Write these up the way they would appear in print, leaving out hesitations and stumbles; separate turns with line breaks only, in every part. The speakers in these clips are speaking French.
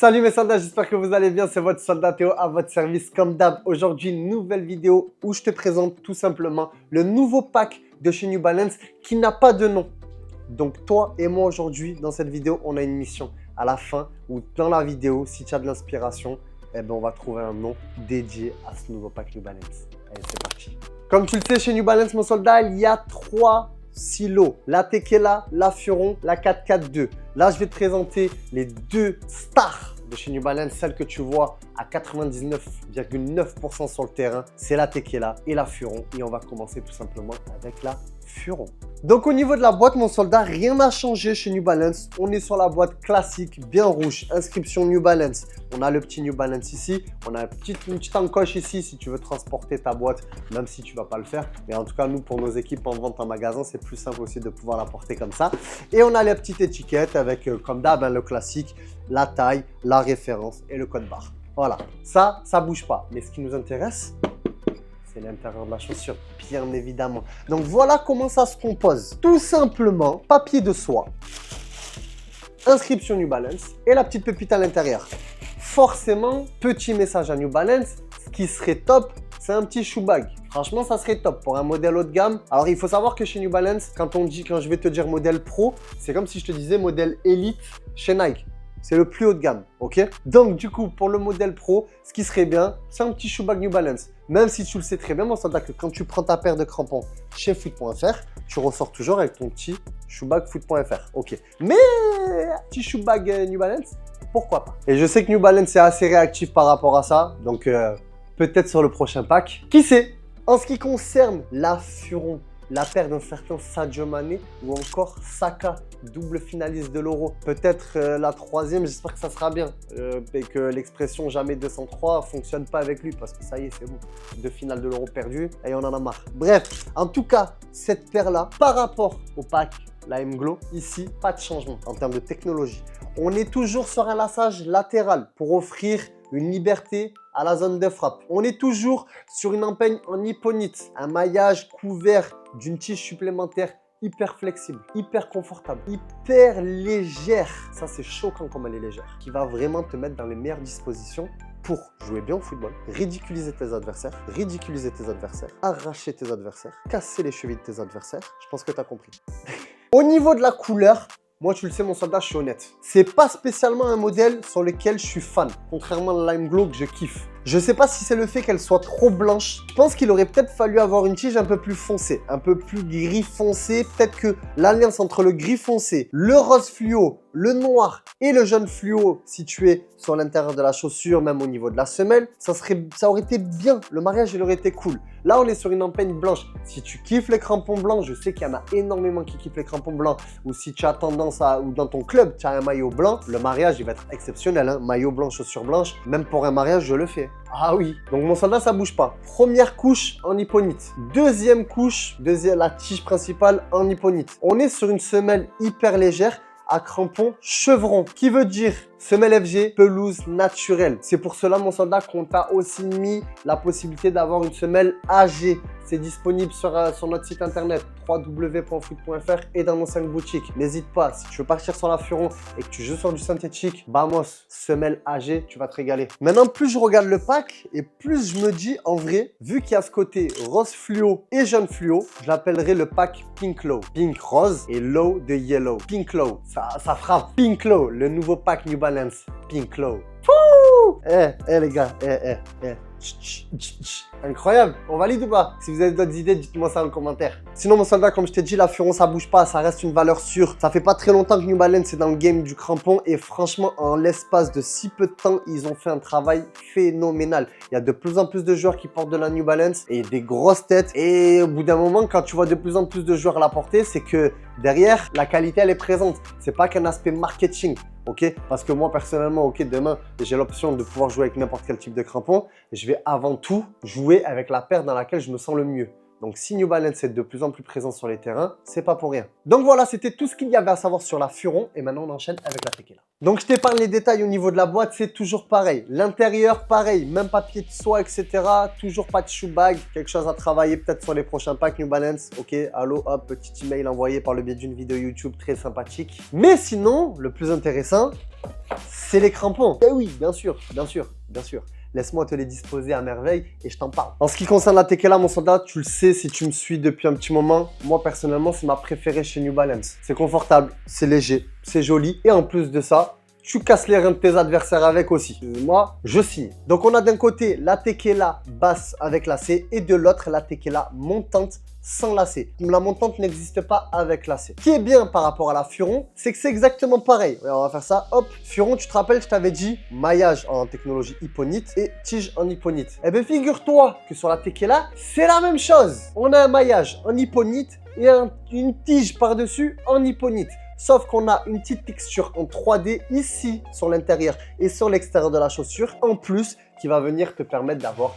Salut mes soldats, j'espère que vous allez bien, c'est votre soldat Théo à votre service comme d'hab. Aujourd'hui, une nouvelle vidéo où je te présente tout simplement le nouveau pack de chez New Balance qui n'a pas de nom. Donc toi et moi aujourd'hui, dans cette vidéo, on a une mission à la fin ou dans la vidéo, si tu as de l'inspiration, eh ben, on va trouver un nom dédié à ce nouveau pack New Balance. Allez, c'est parti. Comme tu le sais, chez New Balance, mon soldat, il y a 3 silos. La Tekela, la Furon, la 442. Là, je vais te présenter les 2 stars de chez New Balance, celle que tu vois à 99,9% sur le terrain. C'est la Tekela et la Furon. Et on va commencer tout simplement avec la Furon. Donc au niveau de la boîte, mon soldat, rien n'a changé chez New Balance. On est sur la boîte classique, bien rouge, inscription New Balance. On a le petit New Balance ici. On a une petite encoche ici si tu veux transporter ta boîte, même si tu ne vas pas le faire. Mais en tout cas, nous, pour nos équipes en vente en magasin, c'est plus simple aussi de pouvoir la porter comme ça. Et on a les petites étiquettes avec, comme d'hab, le classique, la taille, la référence et le code barre. Voilà, ça ne bouge pas. Mais ce qui nous intéresse, c'est l'intérieur de la chaussure, bien évidemment. Donc voilà comment ça se compose. Tout simplement, papier de soie, inscription New Balance et la petite pépite à l'intérieur. Forcément, petit message à New Balance, ce qui serait top, c'est un petit shoe bag. Franchement, ça serait top pour un modèle haut de gamme. Alors, il faut savoir que chez New Balance, quand je vais te dire modèle pro, c'est comme si je te disais modèle élite chez Nike. C'est le plus haut de gamme, ok? Donc, du coup, pour le modèle pro, ce qui serait bien, c'est un petit shoe bag New Balance. Même si tu le sais très bien, mon soldat, que quand tu prends ta paire de crampons chez foot.fr, tu ressors toujours avec ton petit shoe bag foot.fr, ok? Mais, petit shoe bag New Balance, pourquoi pas? Et je sais que New Balance est assez réactif par rapport à ça, donc peut-être sur le prochain pack. Qui sait? En ce qui concerne la Furon, la paire d'un certain Sadio Mané ou encore Saka, double finaliste de l'Euro. Peut-être la troisième, j'espère que ça sera bien. Et que l'expression jamais 203 ne fonctionne pas avec lui parce que ça y est, c'est bon. 2 finales de l'Euro perdues et on en a marre. Bref, en tout cas, cette paire-là, par rapport au pack, la M-Glow, ici, pas de changement en termes de technologie. On est toujours sur un lassage latéral pour offrir une liberté à la zone de frappe. On est toujours sur une empeigne en nipponite, un maillage couvert d'une tige supplémentaire hyper flexible, hyper confortable, hyper légère. Ça, c'est choquant comme elle est légère. Qui va vraiment te mettre dans les meilleures dispositions pour jouer bien au football, ridiculiser tes adversaires, arracher tes adversaires, casser les chevilles de tes adversaires. Je pense que tu as compris. Au niveau de la couleur, moi, tu le sais, mon soldat, je suis honnête. C'est pas spécialement un modèle sur lequel je suis fan, contrairement à la Lime Glow que je kiffe. Je sais pas si c'est le fait qu'elle soit trop blanche. Je pense qu'il aurait peut-être fallu avoir une tige un peu plus foncée, un peu plus gris foncé. Peut-être que l'alliance entre le gris foncé, le rose fluo, le noir et le jaune fluo situé sur l'intérieur de la chaussure, même au niveau de la semelle, ça aurait été bien. Le mariage, il aurait été cool. Là, on est sur une empeigne blanche. Si tu kiffes les crampons blancs, je sais qu'il y en a énormément qui kiffent les crampons blancs. Ou si tu as tendance à, ou dans ton club, tu as un maillot blanc, le mariage, il va être exceptionnel. Hein. Maillot blanc, chaussures blanches. Même pour un mariage, je le fais. Ah oui. Donc, mon soldat, ça bouge pas. Première couche en nipponite. Deuxième couche, la tige principale en nipponite. On est sur une semelle hyper légère à crampons chevron, qui veut dire semelle FG, pelouse naturelle. C'est pour cela, mon soldat, qu'on t'a aussi mis la possibilité d'avoir une semelle AG. C'est disponible sur notre site internet www.foot.fr et dans nos 5 boutiques. N'hésite pas, si tu veux partir sur la Furon et que tu joues sur du synthétique, vamos, semelle AG, tu vas te régaler. Maintenant, plus je regarde le pack et plus je me dis, en vrai, vu qu'il y a ce côté rose fluo et jaune fluo, je l'appellerai le pack Pink Low. Pink rose et low de yellow. Pink Low, ça frappe. Pink Low, le nouveau pack New Balance. Pink Low. Les gars, incroyable, on valide ou pas? Si vous avez d'autres idées, dites-moi ça en commentaire. Sinon, mon soldat, comme je t'ai dit, la Furon, ça bouge pas, ça reste une valeur sûre. Ça fait pas très longtemps que New Balance est dans le game du crampon et franchement, en l'espace de si peu de temps, ils ont fait un travail phénoménal. Il y a de plus en plus de joueurs qui portent de la New Balance et des grosses têtes. Et au bout d'un moment, quand tu vois de plus en plus de joueurs la porter, c'est que derrière, la qualité, elle est présente. C'est pas qu'un aspect marketing. Ok, parce que moi personnellement, ok, demain j'ai l'option de pouvoir jouer avec n'importe quel type de crampon. Je vais avant tout jouer avec la paire dans laquelle je me sens le mieux. Donc si New Balance est de plus en plus présent sur les terrains, c'est pas pour rien. Donc voilà, c'était tout ce qu'il y avait à savoir sur la Furon. Et maintenant, on enchaîne avec la Tekela. Donc je t'épargne les détails au niveau de la boîte, c'est toujours pareil. L'intérieur, pareil, même papier de soie, etc. Toujours pas de shoe bag, quelque chose à travailler peut-être sur les prochains packs New Balance. Ok, allô, hop, petit email envoyé par le biais d'une vidéo YouTube très sympathique. Mais sinon, le plus intéressant, c'est les crampons. Eh oui, bien sûr, bien sûr, bien sûr. Laisse-moi te les disposer à merveille et je t'en parle. En ce qui concerne la Tekela, mon soldat, tu le sais si tu me suis depuis un petit moment. Moi, personnellement, c'est ma préférée chez New Balance. C'est confortable, c'est léger, c'est joli. Et en plus de ça, tu casses les reins de tes adversaires avec aussi. Moi, je signe. Donc, on a d'un côté la Tekela basse avec lacet et de l'autre, la Tekela montante sans lacet. La montante n'existe pas avec lacet. Ce qui est bien par rapport à la Furon, c'est que c'est exactement pareil. On va faire ça. Hop, Furon, tu te rappelles, je t'avais dit maillage en technologie hyponite et tige en hyponite. Eh bien, figure-toi que sur la Tekela, c'est la même chose. On a un maillage en hyponite et une tige par-dessus en hyponite. Sauf qu'on a une petite texture en 3D ici sur l'intérieur et sur l'extérieur de la chaussure. En plus, qui va venir te permettre d'avoir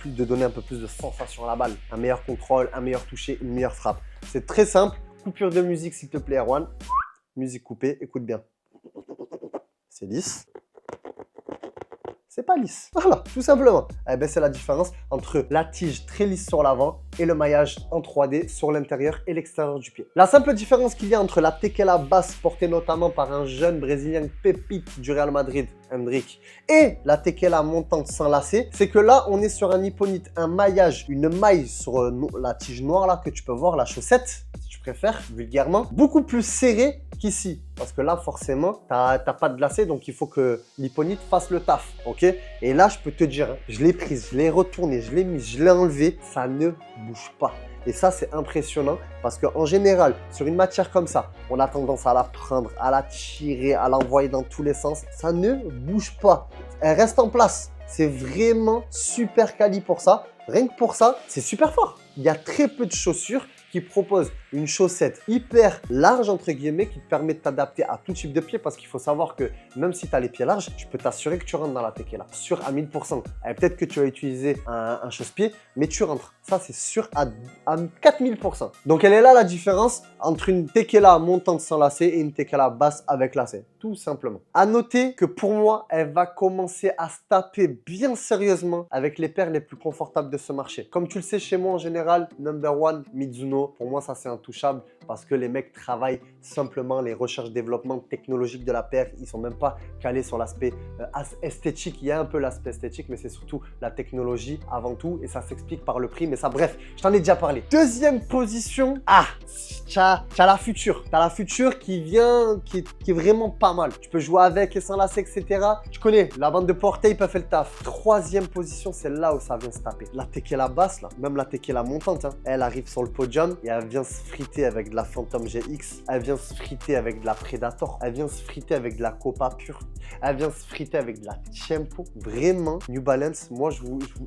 de donner un peu plus de sensation à la balle. Un meilleur contrôle, un meilleur toucher, une meilleure frappe. C'est très simple. Coupure de musique, s'il te plaît, Erwan. Musique coupée, écoute bien. C'est lisse. C'est pas lisse. Voilà, tout simplement. Eh ben, c'est la différence entre la tige très lisse sur l'avant et le maillage en 3D sur l'intérieur et l'extérieur du pied. La simple différence qu'il y a entre la Tekela basse portée notamment par un jeune Brésilien pépite du Real Madrid, Hendrick, et la Tekela montante sans lacet, c'est que là, on est sur un hyponite, un maillage, une maille sur la tige noire là que tu peux voir, la chaussette, si tu préfères, vulgairement, beaucoup plus serrée qu'ici. Parce que là, forcément, t'as pas de lacet, donc il faut que l'hyponite fasse le taf, ok? Et là, je peux te dire, je l'ai prise, je l'ai retournée, je l'ai mise, je l'ai enlevée, ça ne bouge pas. Et ça, c'est impressionnant parce qu'en général, sur une matière comme ça, on a tendance à la prendre, à la tirer, à l'envoyer dans tous les sens. Ça ne bouge pas. Elle reste en place. C'est vraiment super quali pour ça. Rien que pour ça, c'est super fort. Il y a très peu de chaussures qui proposent une chaussette hyper large, entre guillemets, qui te permet de t'adapter à tout type de pied parce qu'il faut savoir que même si tu as les pieds larges, tu peux t'assurer que tu rentres dans la Tekela. Sûr à 1000%. Et peut-être que tu vas utiliser un chausse-pied, mais tu rentres. Ça, c'est sûr à 4000%. Donc, elle est là la différence entre une Tekela montante sans lacet et une Tekela basse avec lacet. Tout simplement. À noter que pour moi, elle va commencer à se taper bien sérieusement avec les paires les plus confortables de ce marché. Comme tu le sais, chez moi en général, number one, Mizuno. Pour moi, ça c'est intouchable parce que les mecs travaillent simplement les recherches-développement technologiques de la paire. Ils sont même pas calés sur l'aspect esthétique. Il y a un peu l'aspect esthétique, mais c'est surtout la technologie avant tout et ça s'explique par le prix. Mais ça, bref, je t'en ai déjà parlé. Deuxième position, t'as la Future. T'as la Future qui vient, qui est vraiment pas mal. Tu peux jouer avec et sans lacet, etc. Tu connais, la bande de portée, ils peuvent faire le taf. Troisième position, c'est là où ça vient se taper. La Tekela basse, là, même la Tekela montante, hein, elle arrive sur le podium et elle vient se friter avec de la Phantom GX. Elle vient se friter avec de la Predator. Elle vient se friter avec de la Copa Pure. Elle vient se friter avec de la Tiempo. Vraiment, New Balance, moi,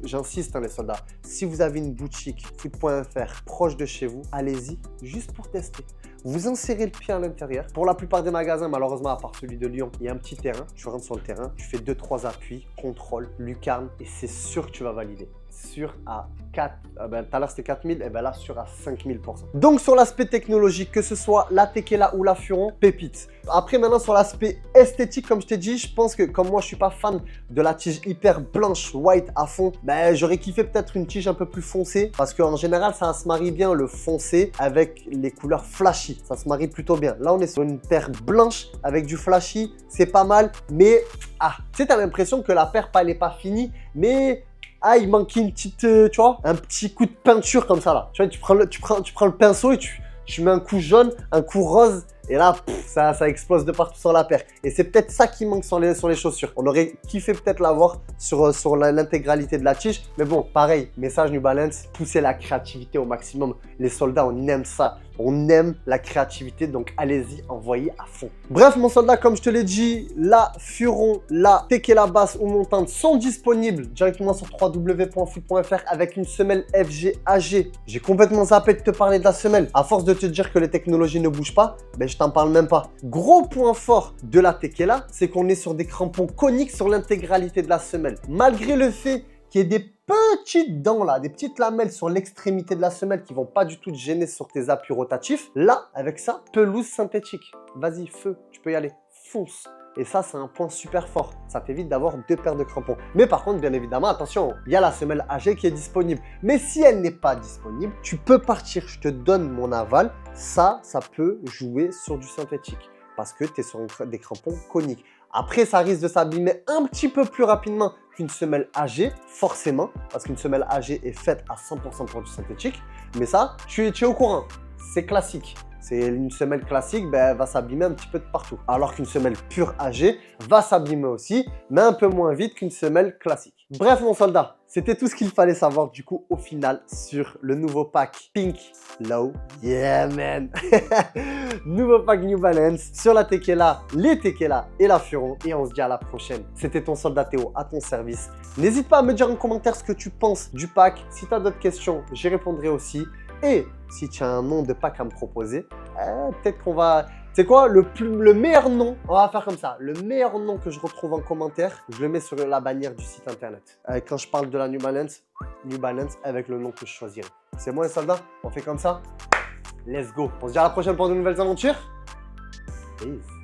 j'insiste, hein, les soldats. Si vous avez une boutique foot.fr proche de chez vous, allez-y juste pour tester. Vous insérez le pied à l'intérieur. Pour la plupart des magasins, malheureusement, à part celui de Lyon, il y a un petit terrain. Tu rentres sur le terrain, tu fais 2-3 appuis, contrôle, lucarne et c'est sûr que tu vas valider. Sûr à 4, tout à l'heure c'était 4000, et bien là sûr à 5000%. Donc sur l'aspect technologique, que ce soit la Tekela ou la Furon, pépite. Après maintenant sur l'aspect esthétique, comme je t'ai dit, je pense que comme moi je suis pas fan de la tige hyper blanche, white à fond, ben j'aurais kiffé peut-être une tige un peu plus foncée parce qu'en général ça se marie bien le foncé avec les couleurs flashy. Ça se marie plutôt bien. Là on est sur une paire blanche avec du flashy, c'est pas mal, mais tu sais, t'as l'impression que la paire elle est pas finie, mais il manquait une petite, tu vois, un petit coup de peinture comme ça là. Tu vois, tu prends le pinceau et tu mets un coup jaune, un coup rose. Et là, ça explose de partout sur la paire. Et c'est peut-être ça qui manque sur les chaussures. On aurait kiffé peut-être l'avoir sur l'intégralité de la tige. Mais bon, pareil, message New Balance, pousser la créativité au maximum. Les soldats, on aime ça. On aime la créativité, donc allez-y, envoyez à fond. Bref, mon soldat, comme je te l'ai dit, la Furon, la Tekela basse ou montante sont disponibles directement sur www.foot.fr avec une semelle FG-AG. J'ai complètement zappé de te parler de la semelle. À force de te dire que les technologies ne bougent pas, ben je t'en parle même pas. Gros point fort de la Tekela, c'est qu'on est sur des crampons coniques sur l'intégralité de la semelle. Malgré le fait qu'il y ait des petites dents là, des petites lamelles sur l'extrémité de la semelle qui vont pas du tout te gêner sur tes appuis rotatifs. Là, avec ça, pelouse synthétique. Vas-y, feu, tu peux y aller, fonce. Et ça, c'est un point super fort. Ça t'évite d'avoir 2 paires de crampons. Mais par contre, bien évidemment, attention, il y a la semelle AG qui est disponible. Mais si elle n'est pas disponible, tu peux partir. Je te donne mon aval. Ça peut jouer sur du synthétique parce que tu es sur des crampons coniques. Après, ça risque de s'abîmer un petit peu plus rapidement qu'une semelle AG, forcément, parce qu'une semelle AG est faite à 100% pour du synthétique. Mais ça, tu es au courant. C'est classique. C'est une semelle classique, ben, elle va s'abîmer un petit peu de partout. Alors qu'une semelle pure AG va s'abîmer aussi, mais un peu moins vite qu'une semelle classique. Bref, mon soldat, c'était tout ce qu'il fallait savoir du coup au final sur le nouveau pack Pink Low. Yeah, man! Nouveau pack New Balance sur la Tekela, les Tekela et la Furon. Et on se dit à la prochaine. C'était ton soldat Théo à ton service. N'hésite pas à me dire en commentaire ce que tu penses du pack. Si tu as d'autres questions, j'y répondrai aussi. Et si tu as un nom de pack à me proposer, peut-être qu'on va... C'est quoi le meilleur nom? On va faire comme ça. Le meilleur nom que je retrouve en commentaire, je le mets sur la bannière du site internet. Quand je parle de la New Balance avec le nom que je choisirai. C'est moi les soldats? On fait comme ça? Let's go. On se dit à la prochaine pour de nouvelles aventures. Peace.